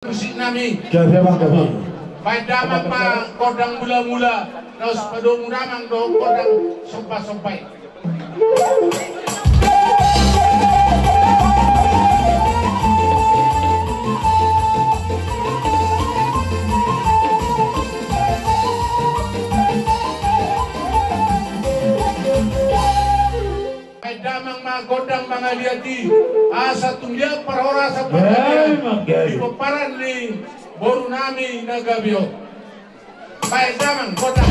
Musik nami Gabi bang gabi. pai damang pa kodang mula-mula terus padung ramang do kodang sompai-sompai. Pai damang ma kodang mangaliati asa tunglia parora sa di peparan ni boru nami nagabio. Pai damang kodang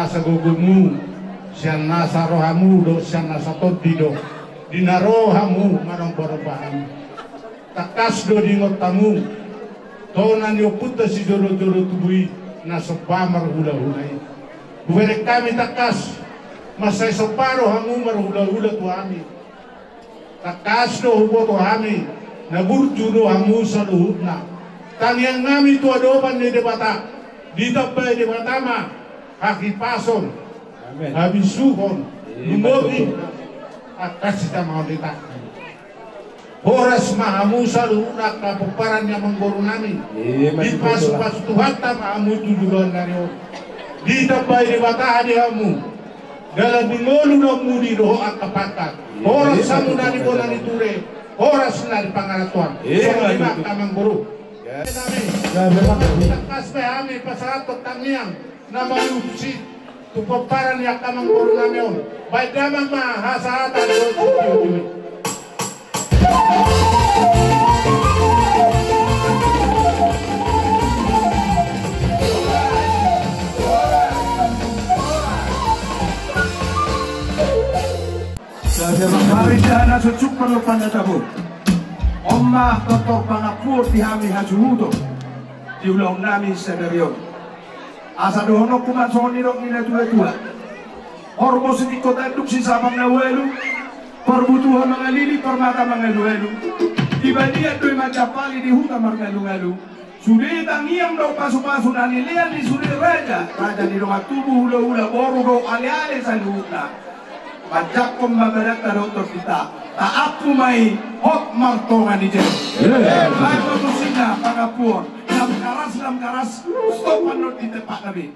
nasa gugumu, siya nasa rohamu do, siya nasa todido, dinarohamu marang borobahan. Takas do dingot tamu, tonan yo puta si joro-joro tubui, nasa pamar hula-hulay. Buwere kami takas, masay soparo hamu marhula-hula tu kami. Takas do hubo tu kami, naburju do hamu sa luhut na. Tangyang ngami tu adoban ni debata, ditabay debata ma, hakipason, habisuhon, lumogi, at kasita mga dita. Horas maamu sa luhut na kapuparan niya manggoro namin. Di pas-pas tuhata maamu tujuan nariyo. Ditabay debata hadi hamu, dalam bingolu na mudi doho at kapatat. Horas sa muna ni bola ni ture, horas na di pangaratuan. So lima kamang guru. Takas pa kami pasaratot tangyang na mayupsi tupaparan niya kamang guru namin. Baik damang mahasahatan doon sa tiyo-tiyo. Mari dana secukup lupan tabu. Omma totok pangapur tihami hajudo. Diulang nami senario. Asa dohono kuman soni rok nila tua-tua. Ormo sedikot aduk si sabang nawelu. Perbutuhan mengalili permata mengalu-alu. Tiba-tiba doi macapali di hutan mengalu-alu. Sudah tangiam do pasu-pasu nani lian di sudah raja. Raja di rumah tubuh hula-hula boru do ale-ale sanduhna. Pajak pembabarat taruh kita. Tak aku mai hot martongan di jen. Baik motusina pangapur. Dalam karas stop panut di tempat kami.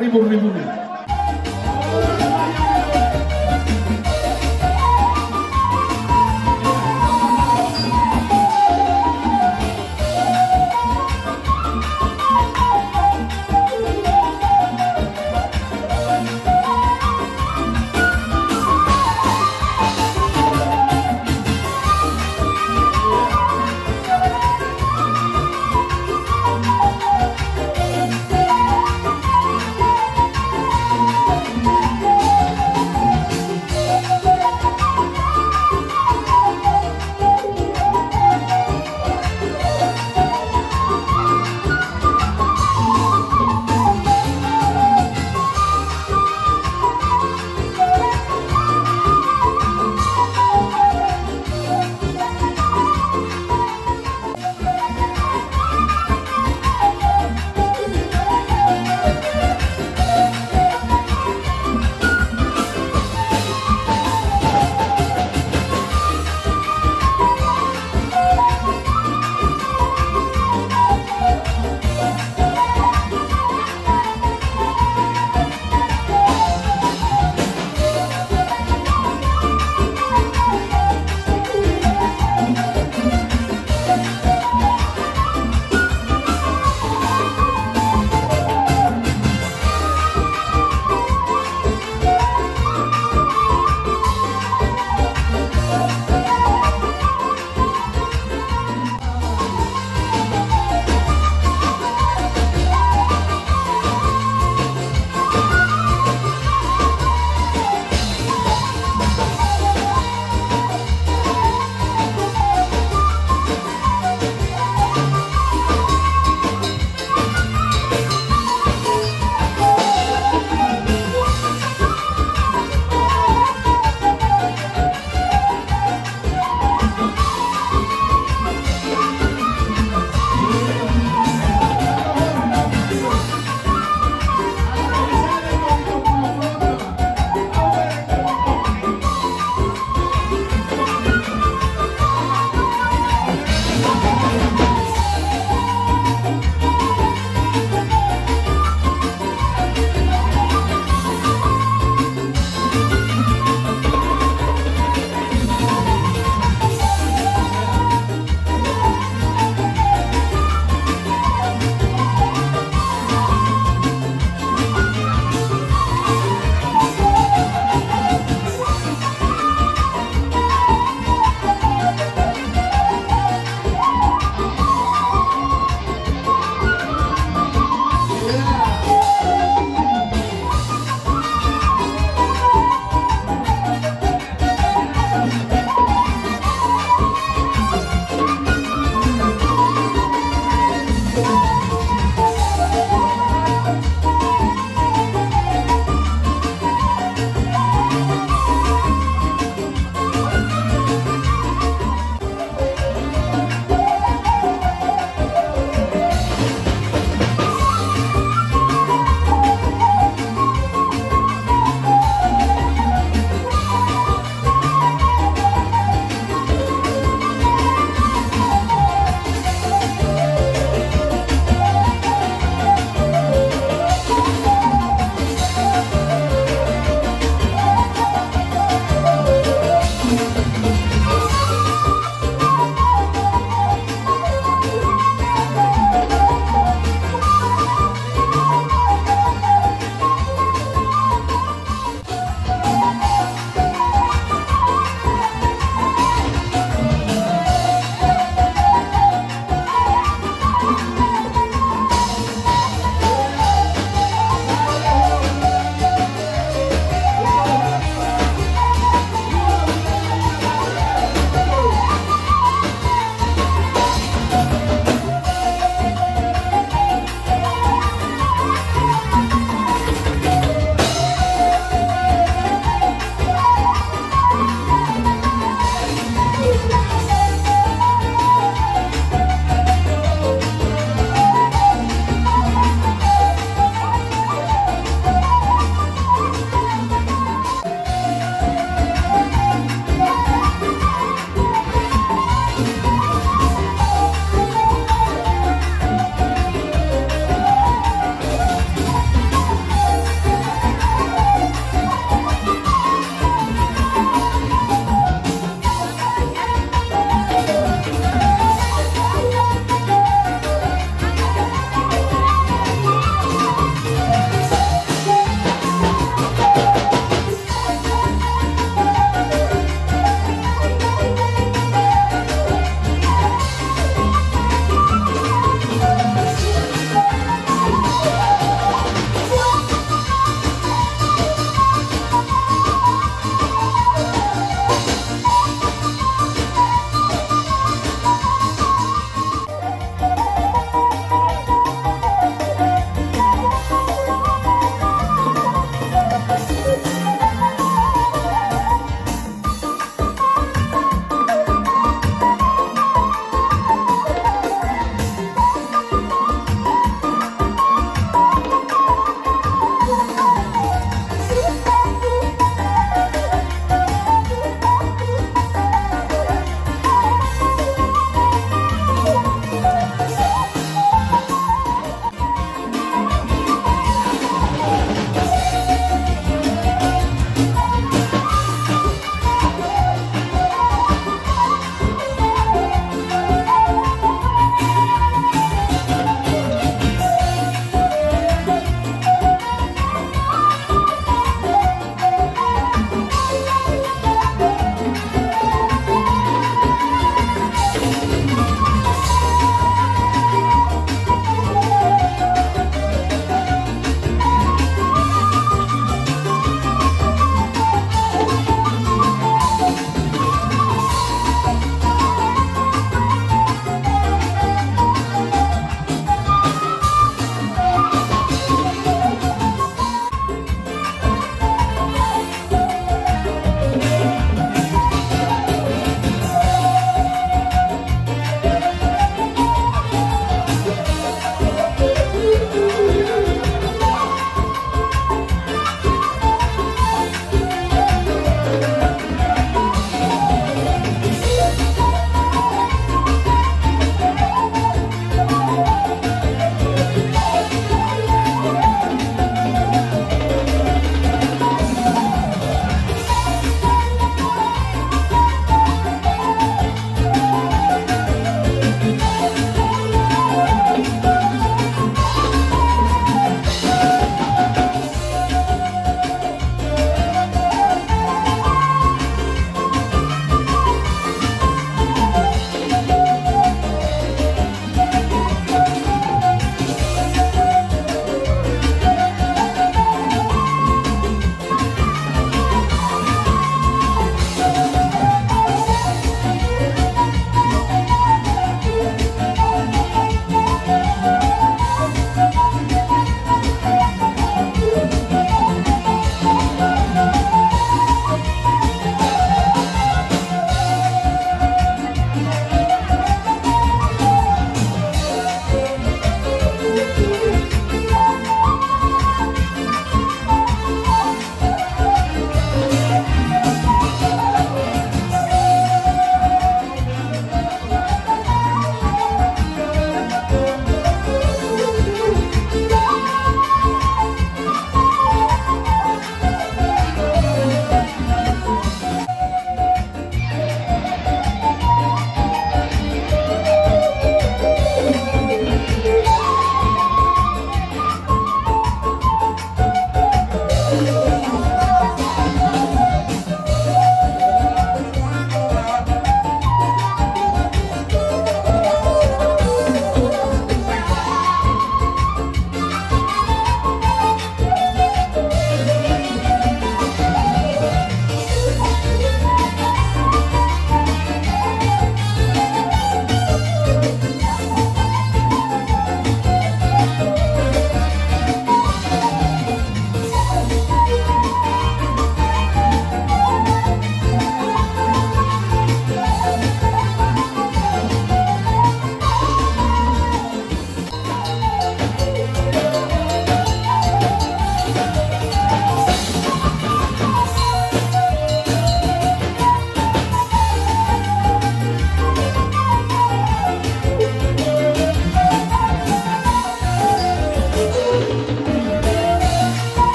Ribu-ribu nih.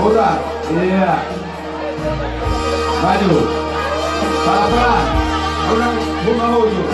Udah, iya. Maju. Pelan-pelan. Orang bunga uju.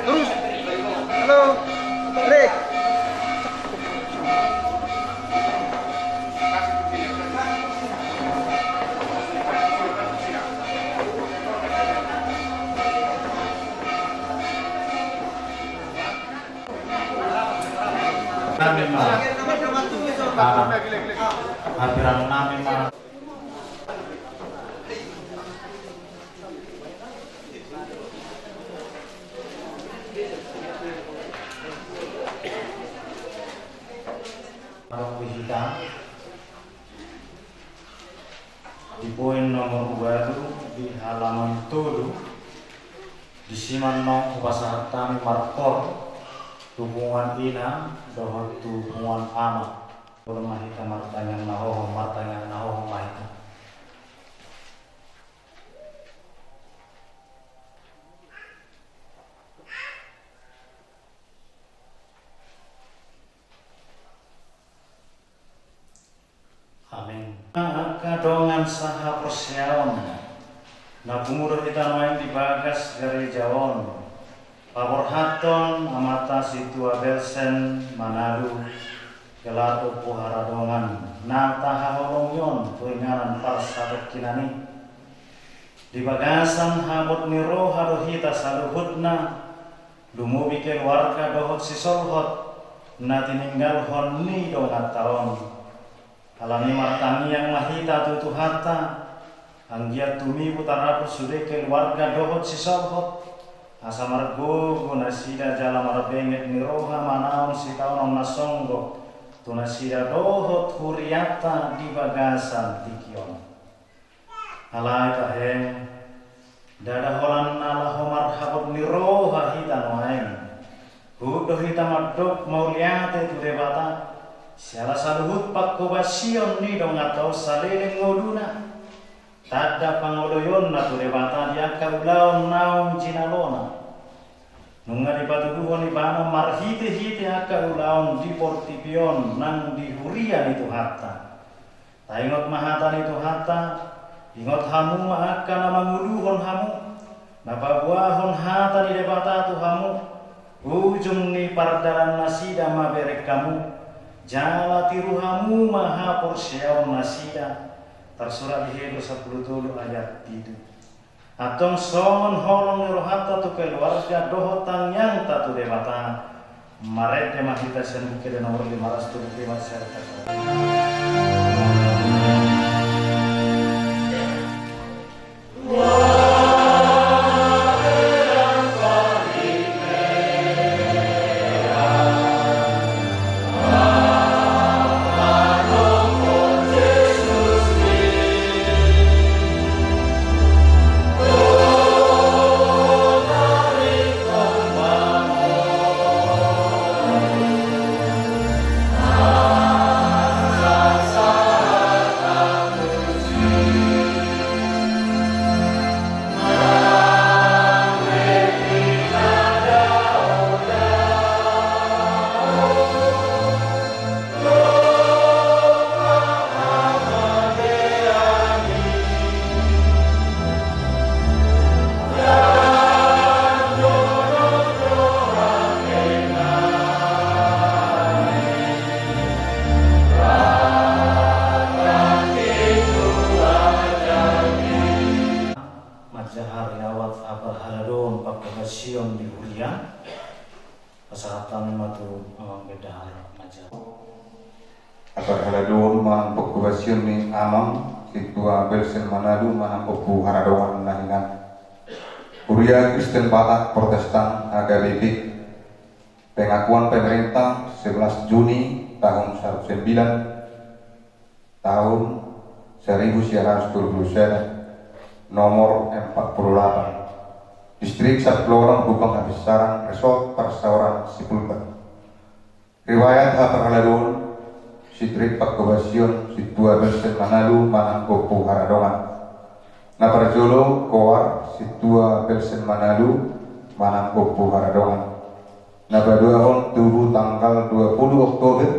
Terus. Halo, Rick. Di poin nomor 2 di halaman 7 di simanong upasahatan markor hubungan ina dohot hubungan amat mahita martanya nahoho mahita amin. Kadongan saha persiawan na pumuruh kita main di bagas dari jawon pabor haton amata situa belsen Manado gelato puharadongan na tahaholongyon tuinganan parsabat kinani di bagasan habot niro hadohita saluhutna dumubi keluarga dohot sisolhot na tininggal hon ni dongat taon alami martani yang mahita tutuhata anggia tumi putarapu sude keluarga dohot sisolhot asa margo guna sida jala marabenget niroha manaon sitaon nasonggo tuna sida dohot huriata di bagasan tikion alai taheng dada holan nala homar habot niroha hitan waeng hudo hitam madok mauliate tu debata siala saluhut pak kobasion ni dong atau salele ngoduna tada pangodoyon na tu debata dia kaulaon naum jinalona nunga di patuduhon ni bano marhite-hite aka ulaon di portipion nang di hurian itu hatta taingot mahatan itu hatta ingot hamu aka nama nguluhon hamu napabuahon hatta di debata tu hamu ujung ni pardalan nasida maberek kamu jala tiru hamu maha porsiaon nasida tersurat di Hebrew 10 ayat 7. Atong son holong rohata tu keluarga dohotan yang tatu dewata maret demah kita sen bukit nomor 575 serta. Pagkakasyon di Huria pasaratan matu bedahar maja Abarhaladun man pagkakasyon ni Amam Situa Belsen Manado manang opu haradoan nahingan Huria Kristen Batak Protestan HKBP pengakuan pemerintah 11 Juni tahun 19 tahun 1927 nomor 48 Distrik Saplorong Bupang Habis Sarang Resort Persauran Sipulban Riwayat Haparhaladun Sidrik Pagkabasion Situa Belsen Manado Manang Opu Haradongan Naparjolo Koar Situa Belsen Manado Manang Opu Haradongan Nabaduahon Tubuh tanggal 20 Oktober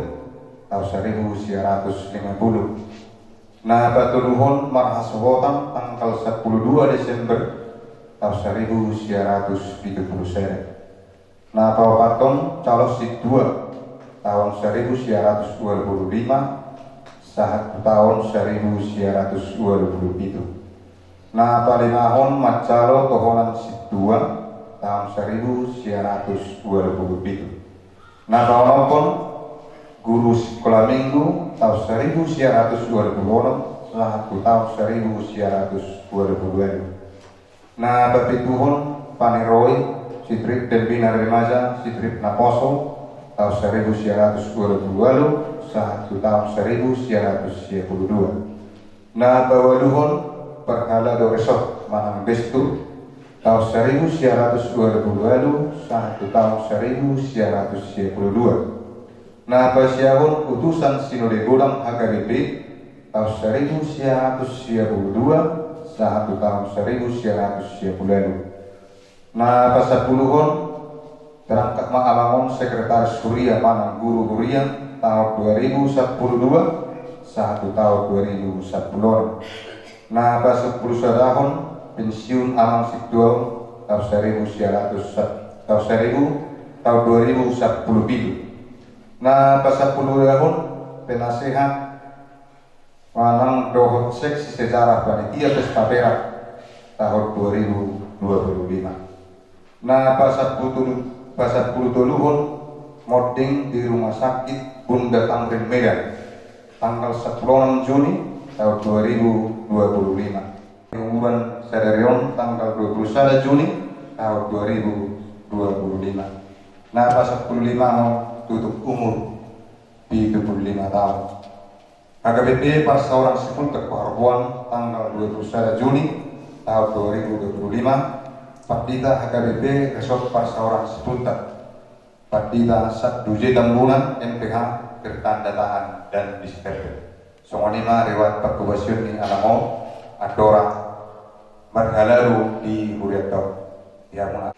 tahun 1950 Nabatuluhon Marhasohotan tanggal 12 Desember tahun 1930 Napawapaton Calos Situa tahun 1925 sahat tahun 1927 Napalimahon Macalo Tohonan Situa tahun 1927 Napawanopon Guru Sekolah Minggu tahun 1926 sahat tahun 1922 Nah bapituhon Paniroi Sidrik dan Bina Remaja Sidrik Naposo tahun 1922 saat tahun 1922 Nah bawaluhon Perhala do Resort Manang Bestu tahun 1922 saat tahun 1922 Nah pasiahon utusan Sinode Godang HKBP tahun 1922 satu tahun 1920 Nah pasapuluhon terangkat ma'alangon Sekretaris Huria Manang Guru Huria tahun 2012 satu tahun 2010 Nah pasapuluh sadahon pensiun Amang Situal tahun 2010 Nah pasapuluh dahon penasehat Manang dohot seksi sejarah panitia pesta perak tahun 2025 Nah pasat puluh modding di rumah sakit Bunda Tamrin Medan tanggal 10 Juni tahun 2025 Umuran Sadarion tanggal 21 Juni tahun 2025 Nah pasat 15 tutup umur 75 tahun HKBP Persauran Sipul Keparuan tanggal 21 Juni tahun 2025 Pardita HKBP Resort Persauran Sipultan Pardita Sabduje Tambunan MPH Kertandataan dan Disperbe Songonima Rewat Perkubasyun ni Alamo Adora Marhalaru di Huriator yang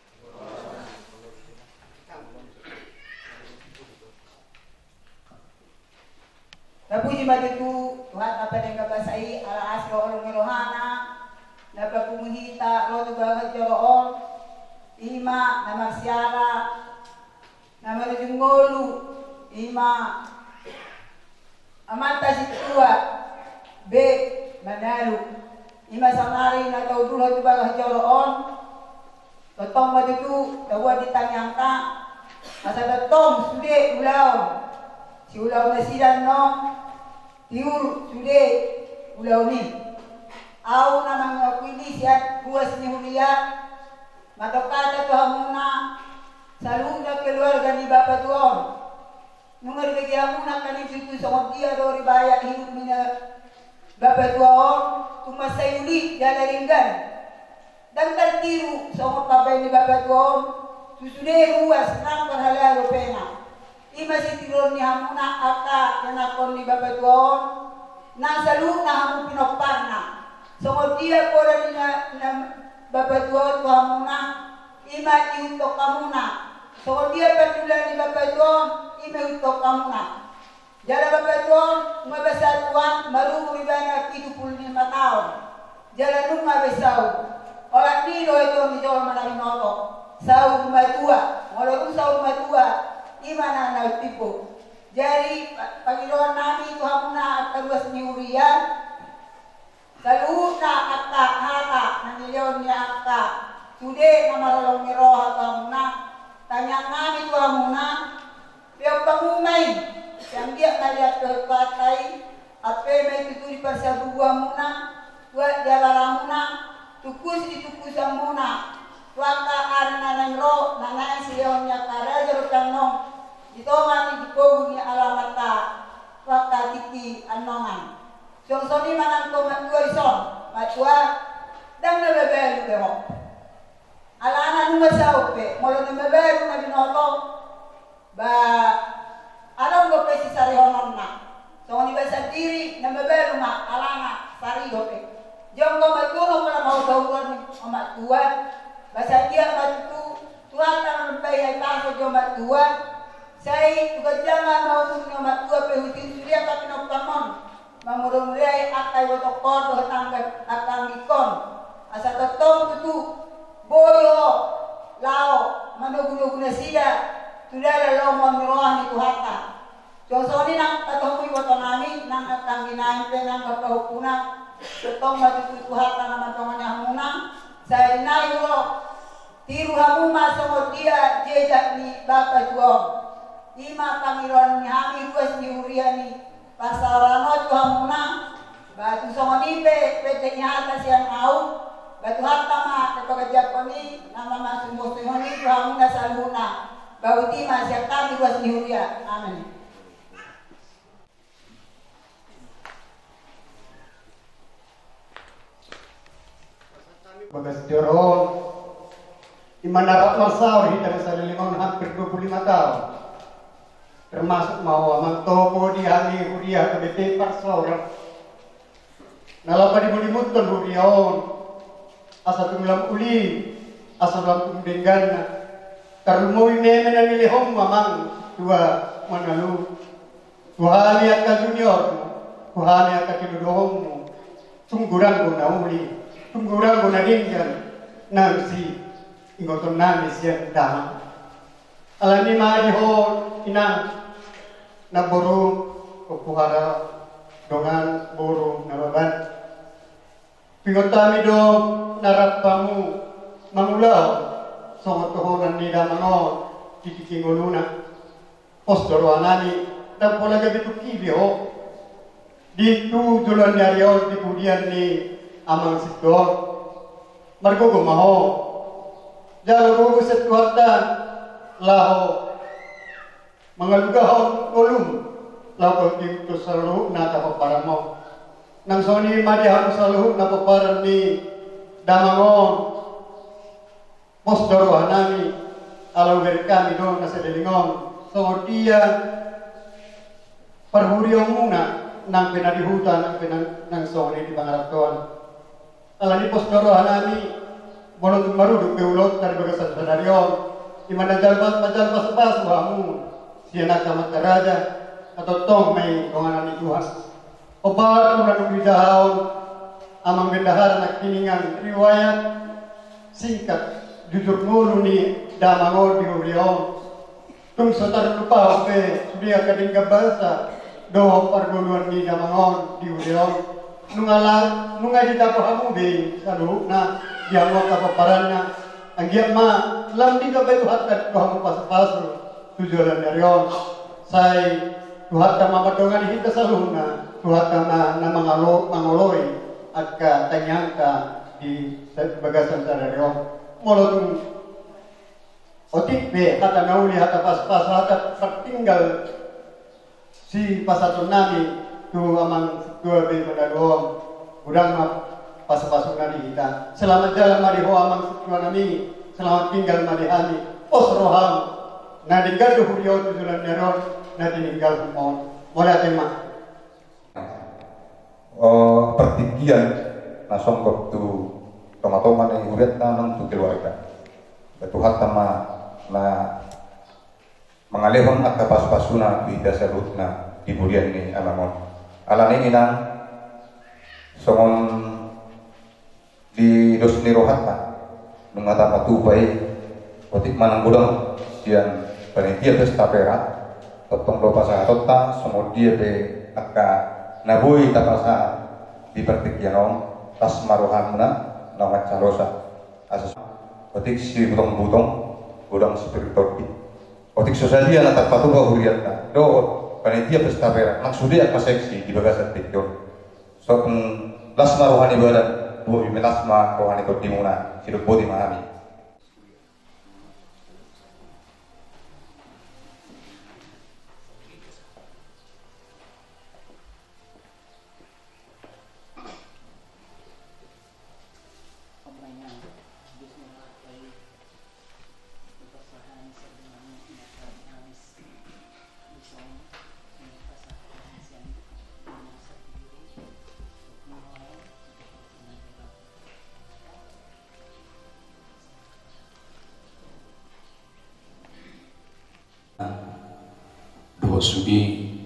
Napuji bagitu Tuhan apa yang kabasai ala asro olong rohana nagapumuhita rodo gagat joroon ima namagsiara namarujungolu ima amata situa be Manalo. Ima sanari na tau dulu tu bagah joroon. Totong matitu tawa ditanyangka. Asa totong sude ulau. Si ulau nasiran no. Tiur sude ulau ni. Au namang ngapili siat buas ni hulia. Matokata tu hamuna. Salunda keluarga ni bapa tuon. Nungar bagi hamuna kani situ sangat dia dori bayak hidup mina. Bapa tuon tuma sayuli jala ringgan. Dan tertiru sama papai ni bapa tuon susude ruas nang berhala rupena. Ima si tidur ni hamuna aka yang akon ni bapa tuon nang salu na hamu pinoparna. Sama dia kola ni na bapa tuon tu hamuna ima iutok kamuna. Sama dia pendulan ni bapa tuon ima iutok kamuna. Jala bapa tuon mabasa tuan maru ribana 75 tahun. Jala nung mabasau. Orang ni do itu ni jauh mana noto. Sau matua, walaupun sau matua imana na tipu. Jadi pagilon nami tu hamuna terus niurian. Saluna akta hata nanilion ni akta. Sude namarolong ni roh hamuna. Tanya nami tu hamuna. Piok pamumay. Yang dia melihat ke patai, apa yang itu di pasar buah muna, buat jalan muna, tukus di tukus muna, waka anak ro, nana sionya kara jeruk kanong, ditongan di pogu ni alamata, waka tiki anongan. Soni manang komat dua ison, matua, dan nebebelu beho. Alana numa saupe, molo nebebelu nabi noto, ba. Alam go pe si sari honon na. So ni basa diri na mabelo ma alana sari go pe. Jong go matuno para mau tawon ni amat tua. Basa dia matu tuan tan pe ay paso jo matua. Sai tuga jangan mau ni amat tua pe hutin suria ka pinopamon. Mamurong ri akay wo tokor do tangga akang ikon. Asa totong tu boyo lao manugulo siya. Sudah lalu menyuruh ni Tuhata. Josoni nang katong iwatonani nang katang ginain pe nang kapahukuna. Ketong mati Tuhata nama tongan hamuna. Saya nai lo tiru hamuma sama dia jejak ni bapa tuong. Ima pangiron ni hami ruas ni uriani pasarano tu hamuna. Batu sama ni pe nyata siang au. Batu harta ma kepekerja koni nama masuk muslimoni tu hamuna saluna. Bauti masih kami buat nihuria. Amin. Bagas Joron Imanarat Masaur hidup saya 5 hampir 25 tahun. Termasuk mau amang toko di hali huria ke BT Parsora. Nalapa di mulimutkan huriaon. Asa tunglam uli, asa lam tungdengan. Karumoi nemen na nilihong mamang tua manalu. Tuhani at ka junior mo, tuhani at ka kinudohong mo. Tungguran ko na uli, tungguran ko na ringgan. Nang si ingoton namin siya dahang. Alam ni maadihon inang na boro o puhara dongan boro na baban. Pingotami do narapamu mangulaw. Songot tohonan ni damangon kikikingoluna postoro anani dan pola gabi tu kibio di tu julan nyarion di pudian ni amang sidor margogo maho jalo gogo setuarta laho mangalugahon kolum laho tu saluh na tapaparamo nang soni madihan saluh na paparan ni damangon Posdor wahanami alau dari kami do nasa delingon so dia perhuriong muna nang penadihutan nang nang sore di bangaratuan alani posdor wahanami bolong maruduk beulot dari bagasan sanarion di mana jalbat pas wamu siana kamat raja atau tong may konganan Tuhan obat kurang bidahaon amang bendahara nak kiningan riwayat singkat jujur mulu ni damangon di urion tung sotar lupa pe sudia kading bahasa do pargoluan ni damangon di urion nunga di tapo hamu be salu na yang waktu paparannya anggiat ma lam di kabe hatta ko hamu pas tujuan dari on sai tuhat ma madongan hita saluna tuhat na mangoloi akka tanyangka di bagasan dari on molon otik be kata nauli hata pas hata tertinggal si pasatun nami tu amang dua be pada doang udang pas nami kita selamat jalan mari ho amang dua nami selamat tinggal mari hani pos roham na tinggal do huriyo tujulan neron na tinggal mau mulai tema pertigian na songkok tu toma-toma na huriat na nang tu keluarga betuhat tama na mengalihon at kapas-pasuna kuida sa root na diburian ni alamon. Alani inang songon di dos ni rohat na nung ata matubay otik manang gudang siyan panitia pesta pera totong lo pasa tota songon dia be akka nabuhi tapasa di pertikianom tas maruhan na namat carosa asas otik si butong-butong gudang spiritual otik sosalia na tatpatuga huriat na do panitia pesta pera maksudnya apa seksi di bagasan picture so lasma rohani badan bu lasma rohani ko dimuna hidup bodi mahami sudi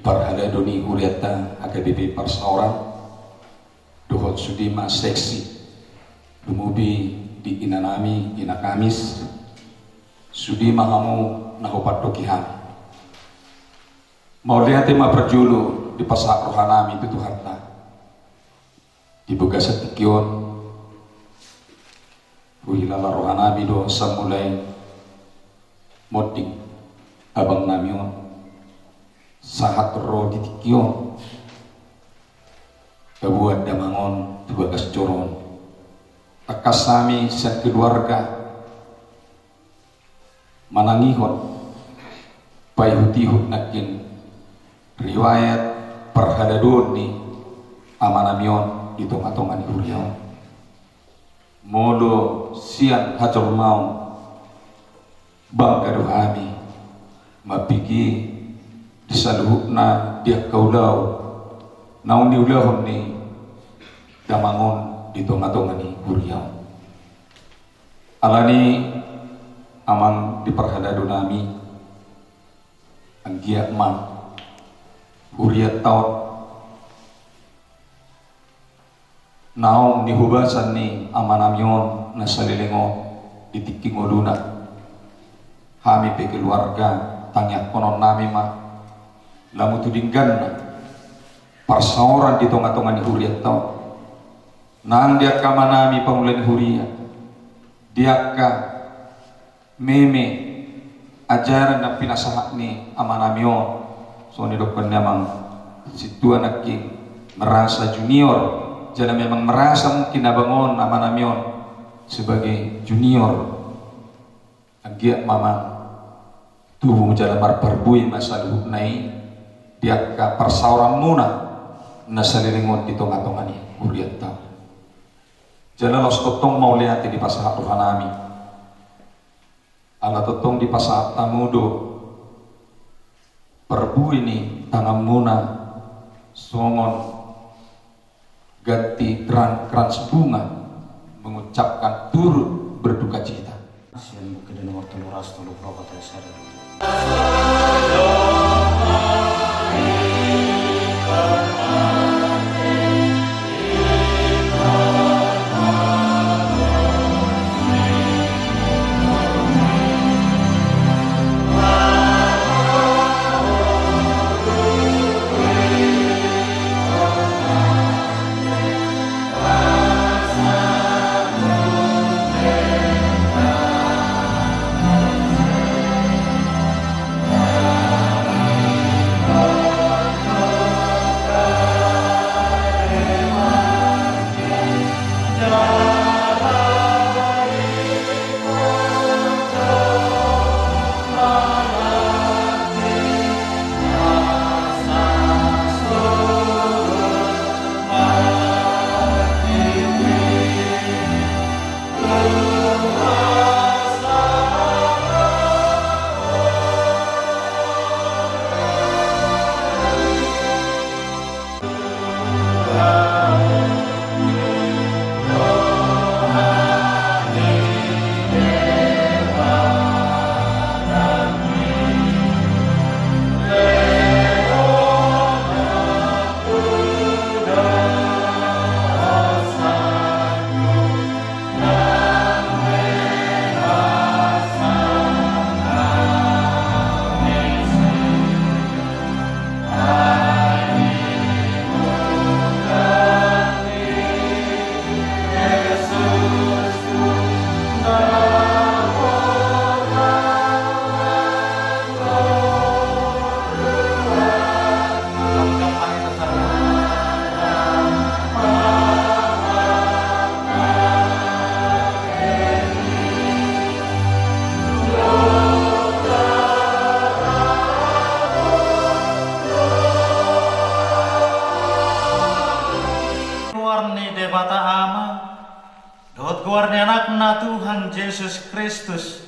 parhada doni huriata AKBP Parsauran dohot sudi ma seksi dumubi di inanami ina Kamis sudi mahamu nahopat dokihan mau lihat ma perjulu di pasak rohanami itu Tuhanna di begas tikion ruhilala rohanami do samulai modik abang namion sahat ro ditikyo kabuat damangon tugas coron takas sami sa keluarga manangihon payhutihut nakin riwayat parhadadon ni amanamion itong-atongan ni huriyaw modo siang hacor mau bangga dohami mapigi disaluhna dia kaulau naung diulahon ni damangon ditong-atongan ni huriyaw alani amang diperhadado nami ang giat man huriyat taot naong nihubasan ni amanamyon na salilingo ditiking uluna hami pe keluarga tangyak konon nami ma lamu tudinggan parsauran di tonga-tonga ni huriyat tau nang dia kamanami pamulan huriyat dia ka meme ajaran na pinasahak ni amanamyon so ni dokon memang situa naking merasa junior jadi memang merasa mungkin abangon amanamyon sebagai junior agiat mama tubuh jalan marparbui masa luhuk nai dia ka persauran muna nasalilingon di tonga-tonga ni huriyat tau jalan los totong mau lihat di pasah rohanami ala totong di pasah tamudo perbu ini tangan muna songon ganti krans bunga mengucapkan turut berduka cita Sian bukit dan waktu nuras tolu probat saya debata ama, dot guarni anakna Tuhan Yesus Kristus,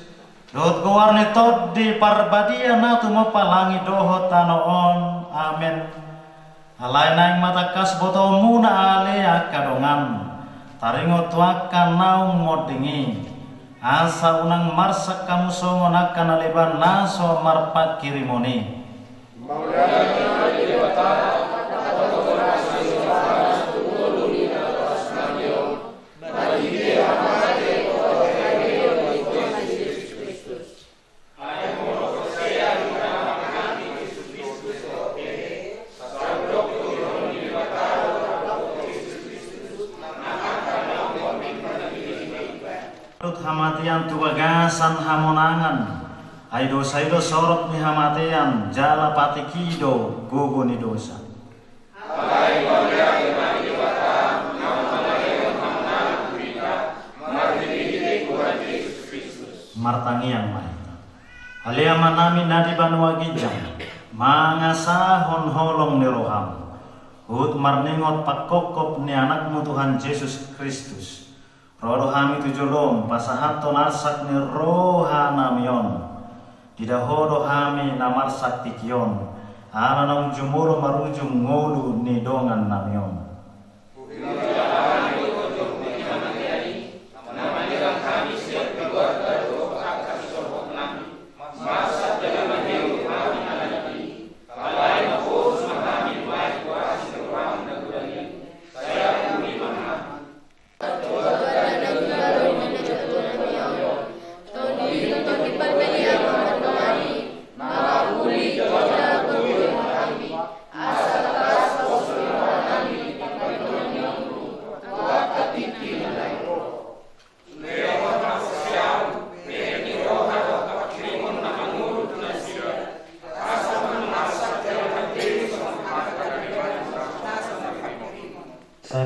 dot guarni tod di parbadia na tumapalangi dohot tanoon, amen. Alay na matakas boto muna ale akadongan, taringot wakan naung modingi, asa unang marsak kamu songon akan aliban naso marpat kirimoni. Hamatian tubagasan hamonangan, ay dosa ito sorot ni hamatian, jala pati kido, gogo ni dosa. Martangian mahita. Aliaman namin nadi banuagijang, mangasahon holong ni roham, hut marningot pakokop ni anakmu Tuhan Yesus Kristus. Rodo hami tujolom pasahaton arsak ni roha namion. Didahodo hami namarsak tikion. Ana nang jumuro marujung ngolu ni dongan namion.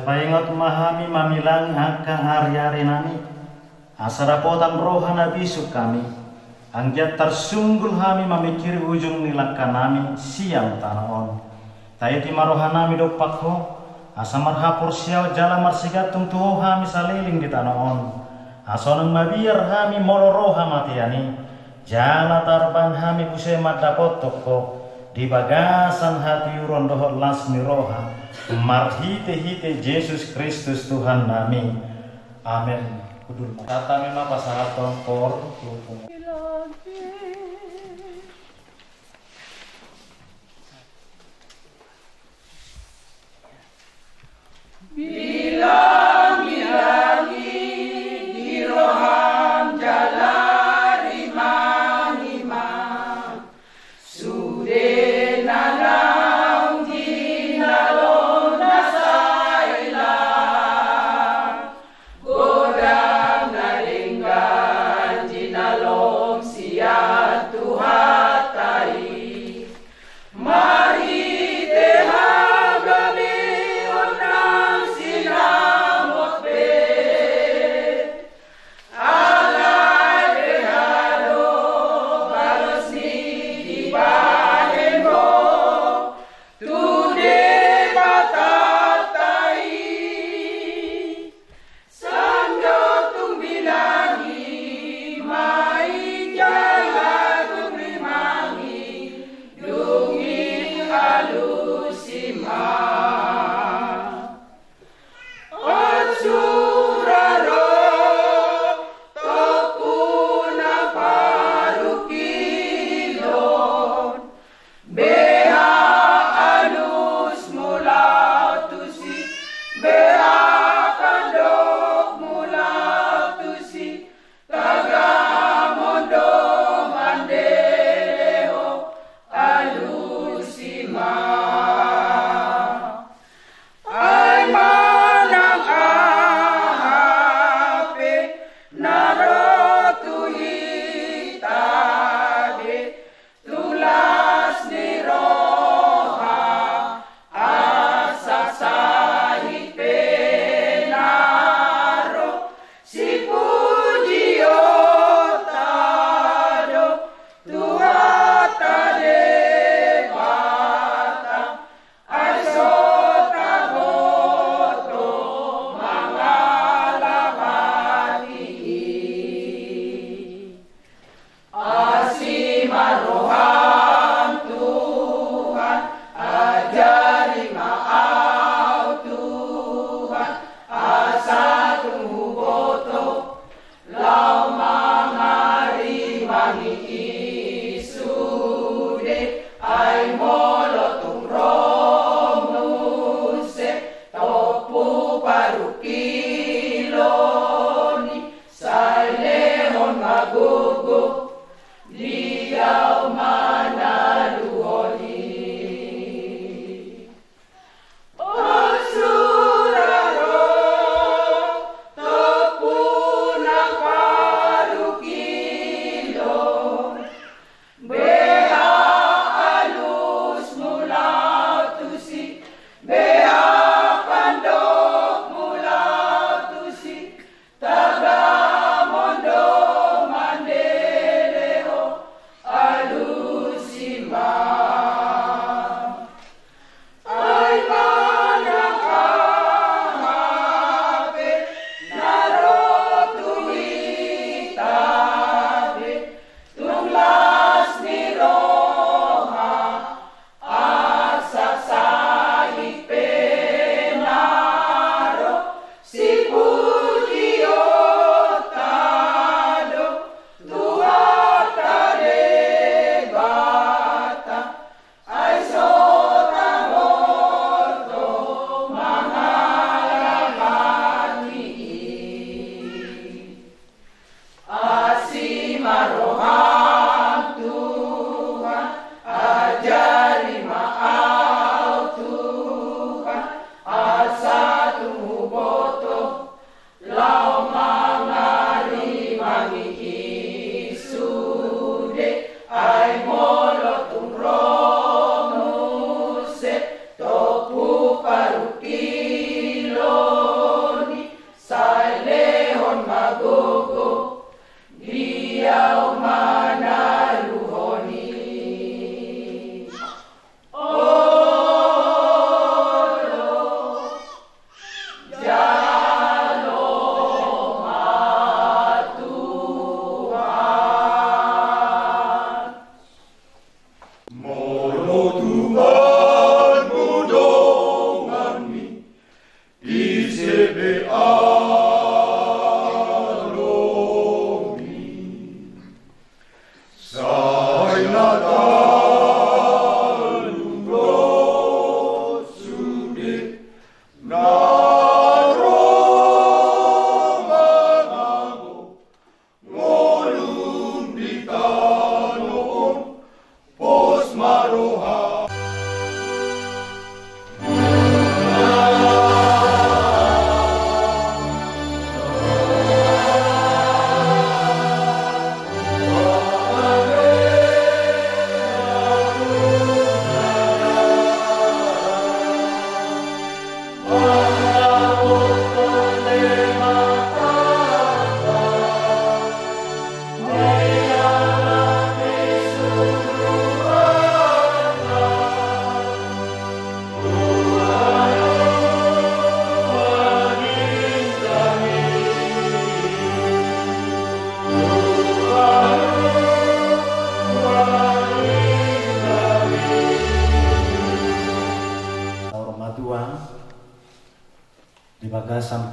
Paingot mahami mamilang angka hari-hari nami asarapotan roha nabisuk kami anggiat tersunggul hami mamikir ujung nilakkan nami siang tanaon tayati maroha nami dopakho asamar hapur siau jala marsigatung tuho hami saliling di tanaon asoneng mabiar hami molo roha matiani jala tarban hami busemat dapot toko di bagasan hati uron dohot lasmi roha marhite-hite Yesus Kristus Tuhan nami. Amin. Kudul kata memang pasahaton por lupung. Bilang-bilangi di roham jalan imam-imam sudah nanam di nalon nasaila godang nalinggan di nalom siat tuhatai mari tehagabi unang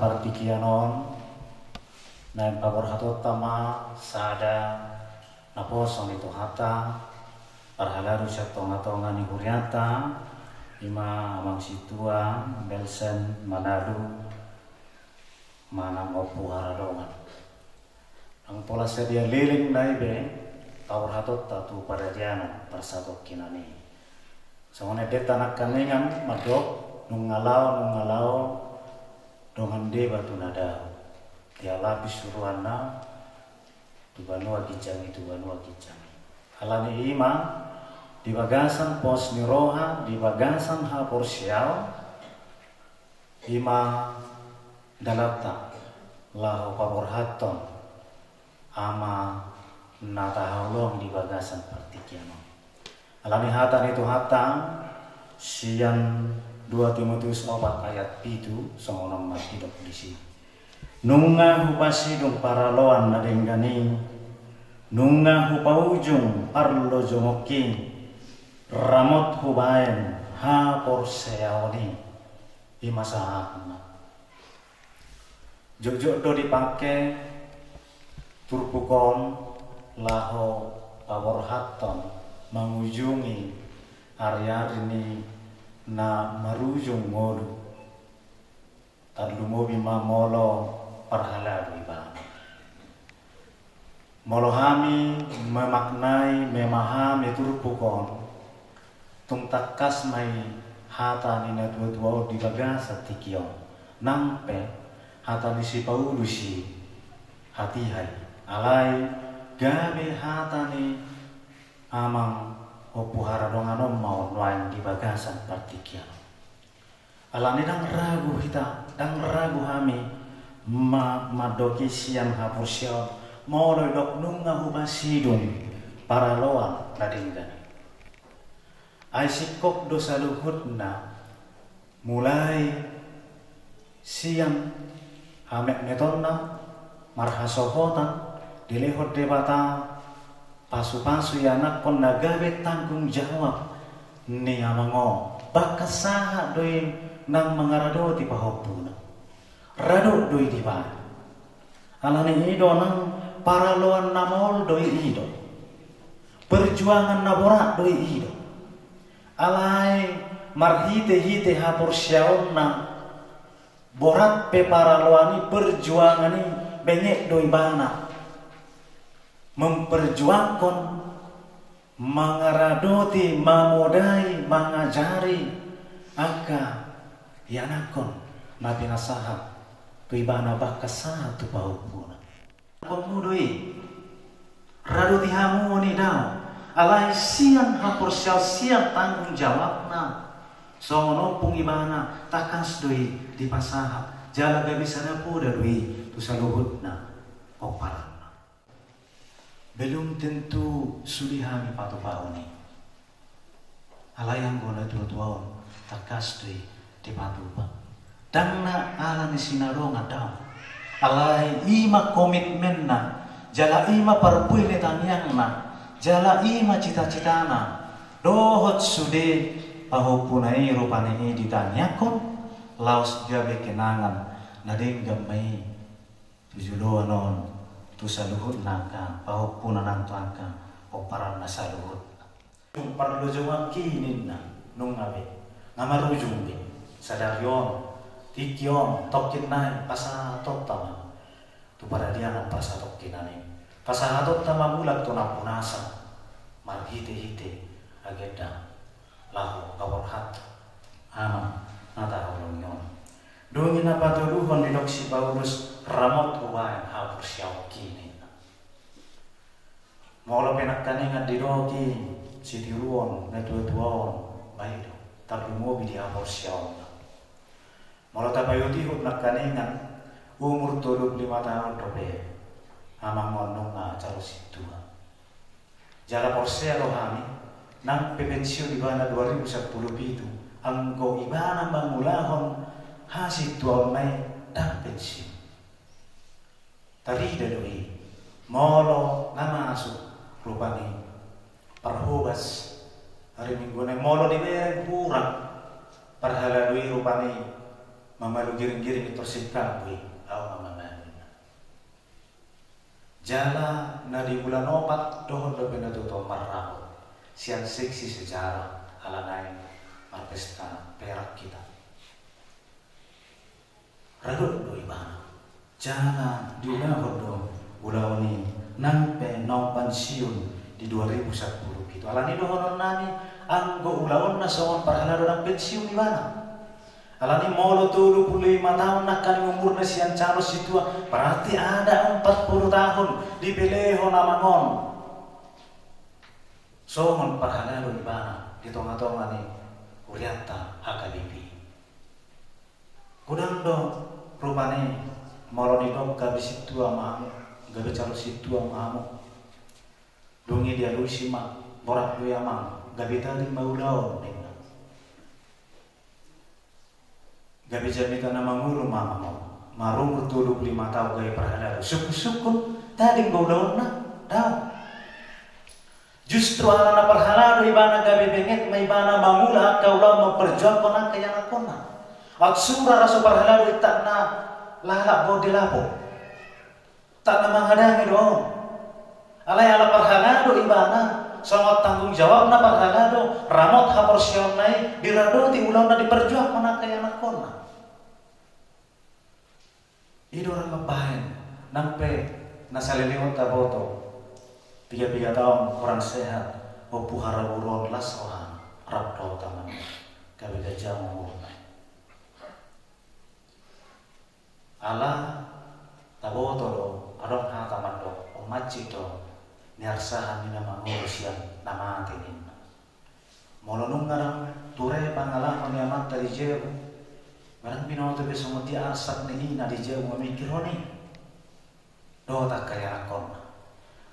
partikianon na pabor hatot tama sada naposon itu hata parhalaru sa tonga-tonga ni Huryata ima amang situa Belsen Manado manang opu haradongan ang pola sedia liling naibe tawar hatot tatu pada diana persatok kinani songone deta nak kanengan madok nungalau dongan de batu nada dia lapis suruana tu banua gijang itu banua gijang alani ima di bagasan pos niroha di bagasan ha porsial ima dalata lahu paborhaton ama nata haulong di bagasan partikiano alani hatan itu hatang siang 2 Timotius 4 ayat 7 songonam matidok di sini. Nunga hupasidong paraloan nadenggani, nunga hupaujung parlo jongoking, ramot hubaen ha porseaoni imasahakna. Jok-jok do dipake turpukon laho paborhaton mengujungi area ini na marujung ngolu tadlumo bima molo parhalalu ibana molo hami memaknai memahami turpukon tung takas mai hata nina dua-dua di bagasa tikion nampe hata nisi paulusi hati hai alai gabe hata ni amang opu haradonganom mau nuain di bagasan partikian alani dang ragu kita dang ragu hami madoki siang hapursial mau dok nunga hubasidung para loan nadinggani ai sikok dosa luhutna mulai siang hamek netonna marhasohotan dilehot debata pasu-pasu ya anak kon nagabe tanggung jawab ni amango bakasaha doi nang mangarado ti pahopuna rado doi di ba alani ido nang paraloan namol doi ido perjuangan naborak doi ido alai marhite-hite hapur syaonna borat pe paraloani perjuangani bengek doi bana memperjuangkan mangaradoti mamodai mangajari aka yanakon nabi nasaha tu ibana bakasa tu paupuna komudoi radoti hamu ni dao alai siang hapur siang tanggung jawabna songono pung ibana takas doi di pasaha jala gabisana puda doi tu saluhutna opara belum tentu sudi hami patu pauni alayang gona dua-dua takas di patu pa dangna ala ni sinaronga daw alay ima komitmen na jala ima parpui ni tanyang na jala ima cita-citana dohot sude pahupunai rupani ditanyakon laos jabe kenangan nading gamay tujulo anon tu saluhut nangka pahupuna nang tuangka oparan na saluhut parlo jawab kinin na nung ngabe ngamarujung be sadaryon tikyon tokin nai pasatot tama tu para dia nang pasatot kinani pasatot tama bulat tu napunasa marhite-hite ageda lahu kawarhat ama nata ulong yon dungin apa tuduhon di doksi Paulus ramot uwain hapur siyaw kini maulah penak kaningan di doki sitiruon na dua-duaon baito tapi mobi di hapur siyaw maulah tapayuti hut nak kaningan umur 25 tahun dobe amang ngonong nga carus itu jala porsea rohami nang pepensio di bana 2010 itu anggo ibana mangulahon hasil tuan mai dan pensiun. Tadi dari molo nama masuk rupani perhubas hari minggu ne molo di beren kurang perhaladui rupani mamalu giring-giring itu sikabui au mamalu jala na di bulan 4 dohon do penatuto marrao siang seksi sejarah alanai marpesta perak kita radot do ibana jala di ulah do ulawani nampe nau pensiun di 2010 gitu alani dohon nani anggo ulawon na soon parhala do nang pensiun di mana alani molo 25 tahun nak kali umur na siang calo situa berarti ada 40 tahun di Beleho namangon soon parhala do ibana di tonga-tonga ni Urianta Hakabibi kudang do rupane molo ni dong gabi situa mamu gabi calo situa mamu dungi dia luisima borak do yamang gabi tali maulao gabi jamita na mangulu mama mo marumur 25 tahun gaya perhalalu syukur tadi gaulao na daw justru ala na perhalalu ibana gabi benget may ibana mangula kaulah memperjuang kona kaya na kona at sura raso perhalalu tak na lalak bo dilapo tak na manghadangi doon alay ala perhalalu ibana sangat tanggung jawab na perhalado ramot haporsion nai dirado ti ulang na diperjuang kona kaya na kona ido orang mabahin nampe nasaliliwat ta boto 3 tahun orang sehat o puhara buron lasrohan rabdo taman gabi gajah murna ala ta boto do adong ha taman do o maci do niarsahan ni nama ngurusian nama tenin molonung ngarang ture pangalaman ni amat dari jauh barang binoto besok mati asak ni na di jauh memikir honi do tak kaya rakon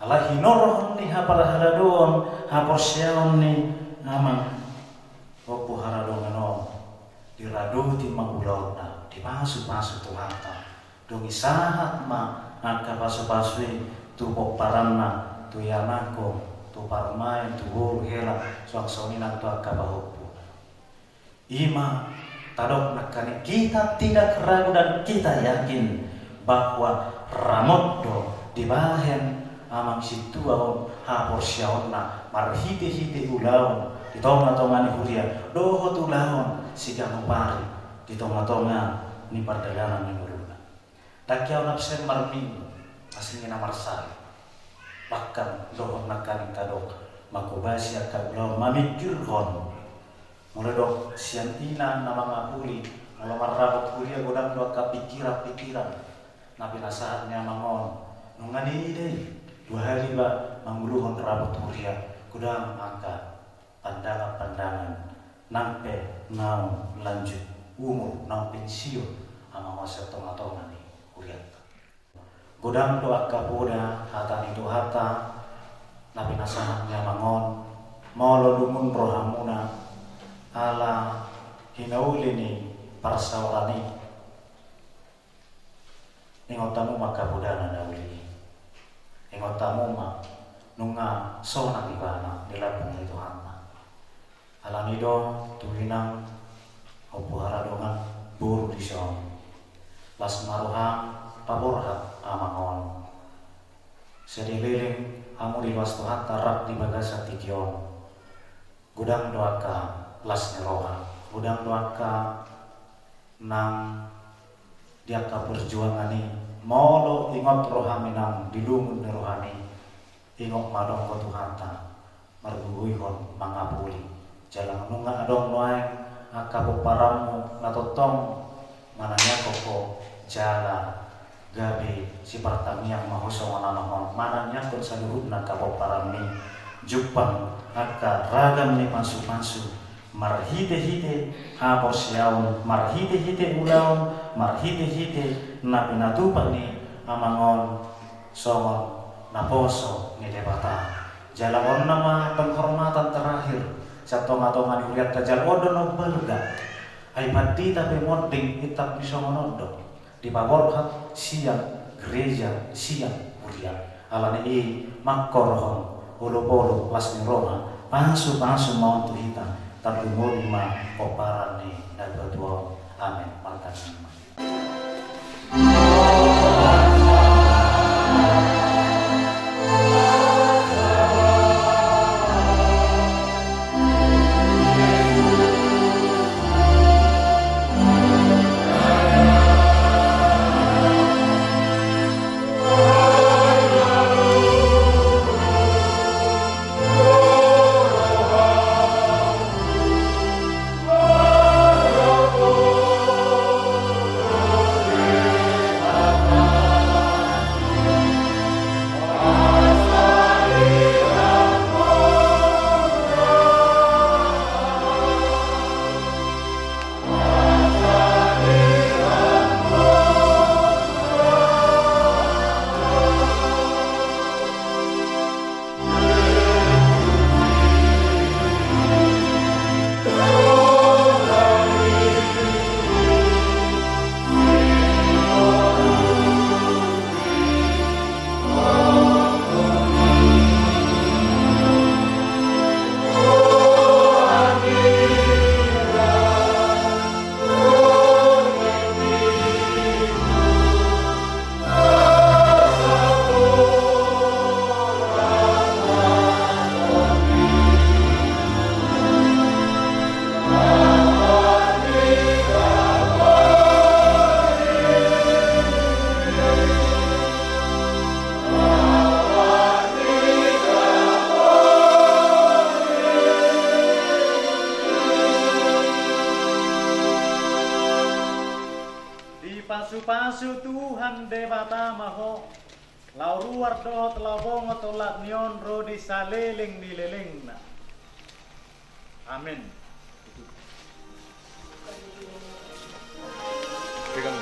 ala hinorohon ni ha para haradon ha porsiaon ni nama opo haradon ano dirado ti magulona di pasu-pasu Tuhan ta dongi sahat ma angka pasu-pasui tu paranna tu yanako tu parmai tu huru hela suang soni nang tu akabahopu ima tadok nakani kita tidak ragu dan kita yakin bahwa ramoddo dibahen amang situ awon hapor syaonna marhite-hite ulaon di tonga-tonga ni huria doho tulaon siga mupari di tonga-tonga ni perdagangan ni guruna takiaw napsen marming aslinya namar sari bahkan dohon nakani tadok makubasi akaulaon mamikirhon mulai dok siang ina nama ngapuli mulai marabot kuliah godang doa kepikiran nabi nasahatnya mangon nungani deh 2 hari ba manguluhon rabot kuliah godang angka pandangan nampe nau lanjut umur nau pensiun ama masa tonga-tonga ni kuliah godang doa kapoda hata itu hata nabi nasahatnya mangon molo dumun rohamuna ala hinauli ni parsawarani ingotamu maka budana dauli ingotamu ma nunga sona ibana dilapung itu hana alamido tuhinang opuhara dongan buru dison las maruhang paborhat amangon sedililing amu diwas Tuhan tarak di bagasa tikion gudang doaka las neroha udang doaka nang diaka perjuangan ni molo ingot rohaminang dilumun nerohani ingot madong ko Tuhanta marbuhuihon mangapuli jalang nunga adong noay akapo paramu natotong mananya koko jala gabi si partamiang mahusong anamahon mananya kon sa luhud na kapo parami jupang aka ragam ni masu-masu marhite-hite hapor siaun marhite-hite ulaun marhite-hite na pinatupan ni amangon songon naposo ni debata jalawon nama penghormatan terakhir sa tonga-tonga ni uliat tajalodon o belga ay pati tapi moding itap bisa monodok di paborhat siang gereja siang uliat alani i makkorhon ulu-ulu las niroha pasu-pasu mau tuhita tapi mau lima koparan ni dan berdua amin. Asu Tuhan debata maho lau ruar dohot lau bongot olat nion rodi saleling di leleng na. Amin. Pegang.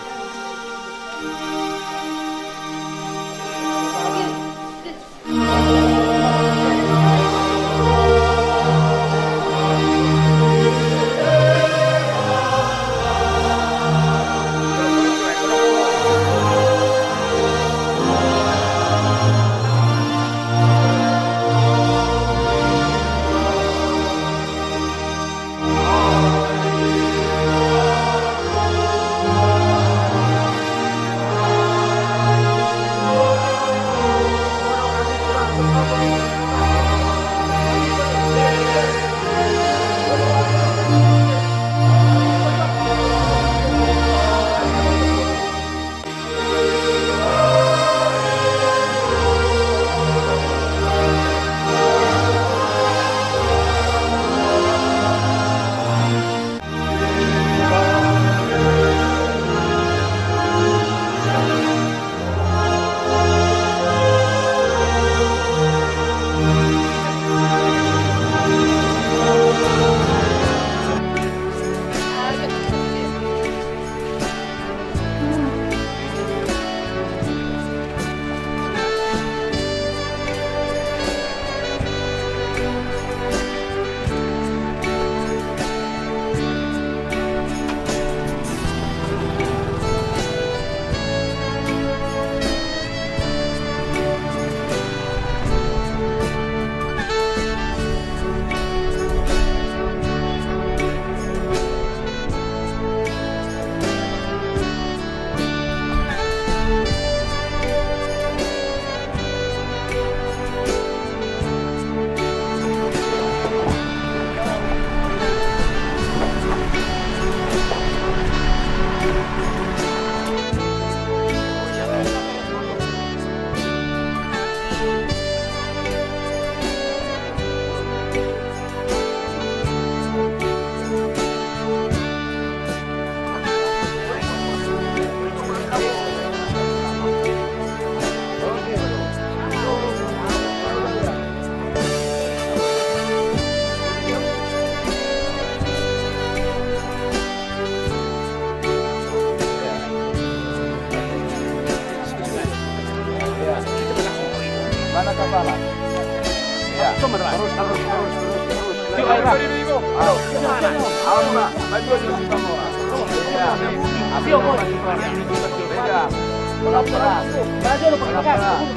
Mana kepala? Ya. Terus. Yuk, ayo. Ayo, bantu di kamu. Ya. Ayo, pegang. Pelan-pelan. Maju lu pegang.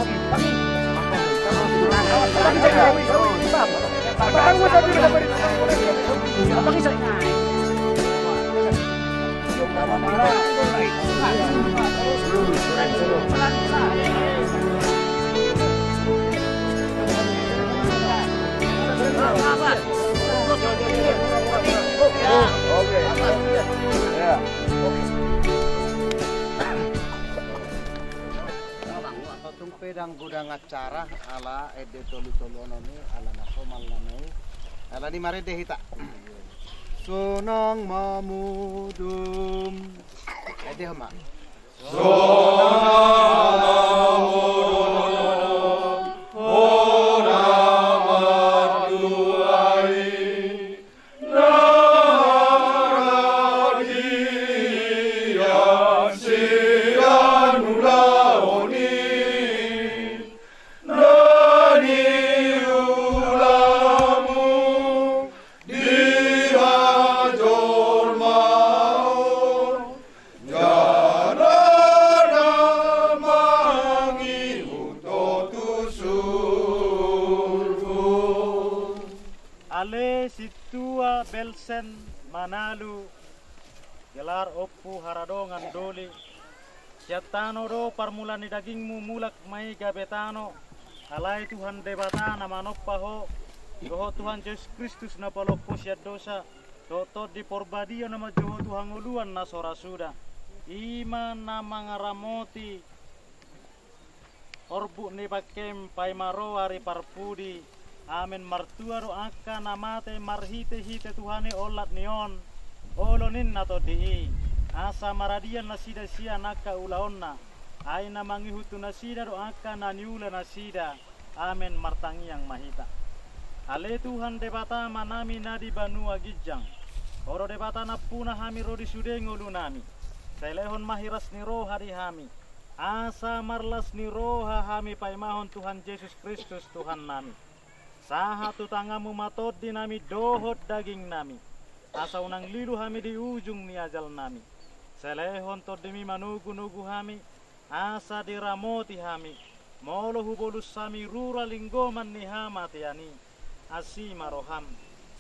Pedang gudang acara ala ede tolu-tolu noni ala nasomal namai ala ni mare dehita sonong mamudum ede hama Situa Belsen Manalu gelar oppu haradongan doli siatano do parmulan di dagingmu mulak mai gabetano alai Tuhan debatana manoppaho doho Tuhan Yesus Kristus na paloppo siat dosa toto di porbadio nama joho Tuhan uluan na sora suda iman nama ngaramoti orbu ni pakem paimaro ari parpudi amen martua ro aka namate marhite hite Tuhane olat nion olonin nato dihi asa maradian nasida sia naka ulaonna aina mangihutu nasida doaka naniula nasida amen martangi yang mahita ale Tuhan debata manami nadi banua gijang oro debata napuna hami rodi sudengo lunami selehon mahiras ni roh hari hami asa marlas ni roha hami paimahon Tuhan Yesus Kristus Tuhan nami saha tu tangamu matod di nami dohot daging nami asa unang lilu hami di ujung ni ajal nami selehon tod demi manugu-nugu hami asa diramoti hami molo hubolus sami rura linggoman ni hamati ani asima roham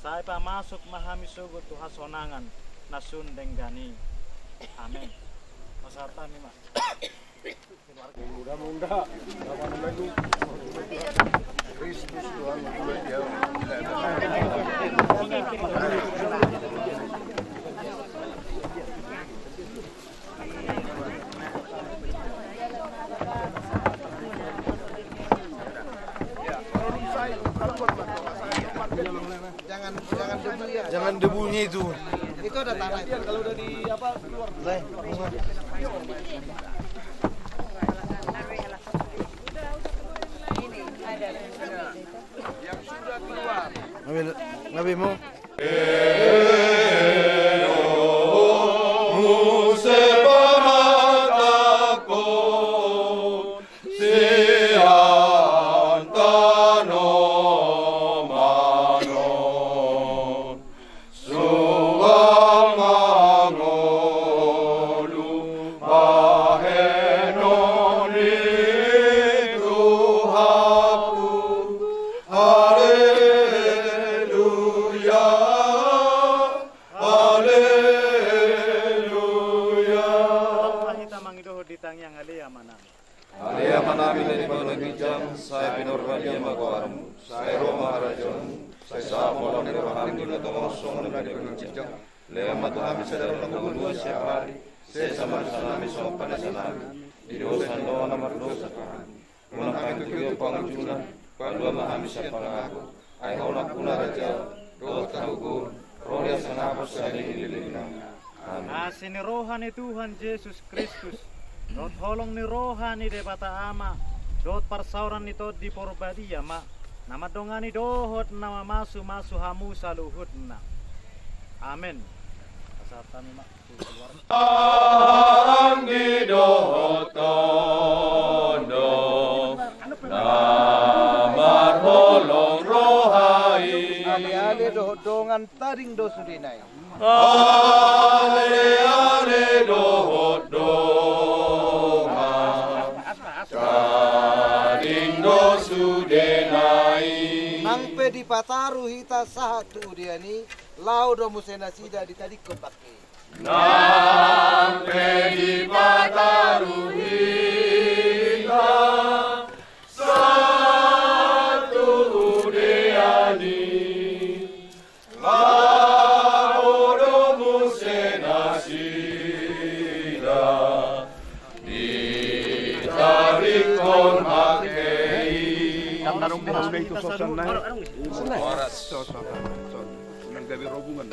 saya masuk mahami sugut tu hasonangan nasun denggani amin masarta nih mas mudah-mudah Kristus Tuhan Jangan debunya itu. Itu ada tanah. Kalau udah di apa keluar. Yang sudah keluar. Ngambil mau. Asini rohani Tuhan Yesus Kristus dot holong ni rohani debata ama dot parsauran ni tod di porbadia ma nama dongani dohot nama masu hamu saluhutna amin asatami ma anggi dohot tondo namar holong rohai Ale dohot dongan taring dosudinai ale dohot dongan taring dosudenai mangpe di pataru hita satu dia ni lau do musena sida di tadi kebake nampe di pataru hita satu dia ni Nang gabi robungan.